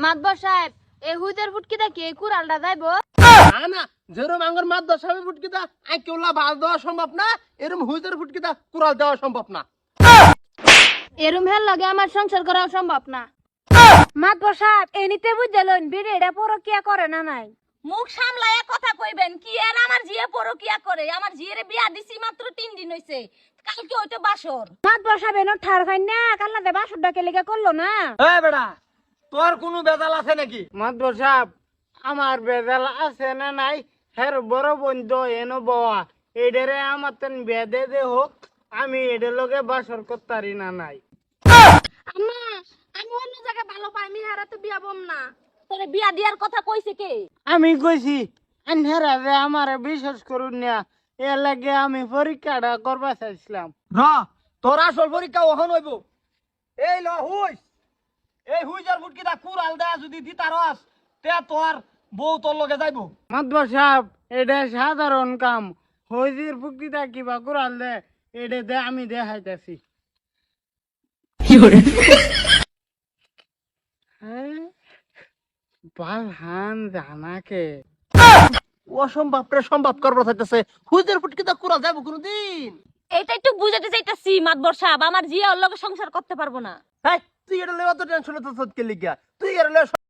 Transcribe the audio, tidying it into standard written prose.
মাতবর সাহেব এই হুইদের ফুটকিটা কে কুড়ালটা যাইবো? না না, যেরম আঙ্গর মাছ দশ হবে ফুটকিটা কেউলা বাস দেওয়া সম্ভব না, এরম হুইদের ফুটকিটা কুড়াল দেওয়া সম্ভব না। এরম হেল লাগে আমার সংসার করাও সম্ভব না। মাতবর সাহেব এনিতে বুঝলেন বিড়ি এটা পরকিয়া করে না নাই? মুখ সামলায়া কথা কইবেন কি আর আমার জিয়ে পরকিয়া করে? আমার জিয়েরে বিয়া দিছি মাত্র 3 দিন হইছে, কালকে হইতো বাসর। মাতবর সাহেব এনো ঠার ফাইন না কাল্লাতে বাসুরটা কে লেগে করলো না? এই বেটা, তোর কোনো বেজাল আছে নাকি? মাদবর সাহেব, আমার বেজাল আছে না নাই হের বড় বন্ধু এনো বাবা এডেরে আমার তেন বেদে দে হোক, আমি এডের লগে বাসর করতারি না নাই। আম্মা আমি অন্য জায়গায় ভালো পাই, আমি হারাতে বিয়া বম না। তোরে বিয়া দিয়ার কথা কইছে কে? আমি কইছি আনহেরা যে আমার বিশ্বাস করুন না, এ লাগে আমি পরীক্ষাটা করবা চাইছিলাম। র তোর আসল পরীক্ষা ওহন হইব। এই ল হুইস, এই হুইজার ফুটকিটা কুড়াল দেয়া যদি দিতারস তে তোর বউ তোর লগে যাইব। মাদবর সাহেব, এটা সাধারণ কাম, হুইজির ফুটকিটা কিবা কুড়াল দে এটা দে আমি দেখাইতাছি। বালহান জানাকে অসম্ভব রে সম্ভব করবো চাইতেছে, হুইজের ফুটকিটা কুড়াল যাইব কোনদিন? এইটা একটু বুঝাতে চাইতাছি মাতবর সাহেব, আমার জিয়ে ওর লগে সংসার করতে পারবো না। তুই এটা লইয়া তো টেনশন তো সত্যি লিগা, তুই এটা লইয়া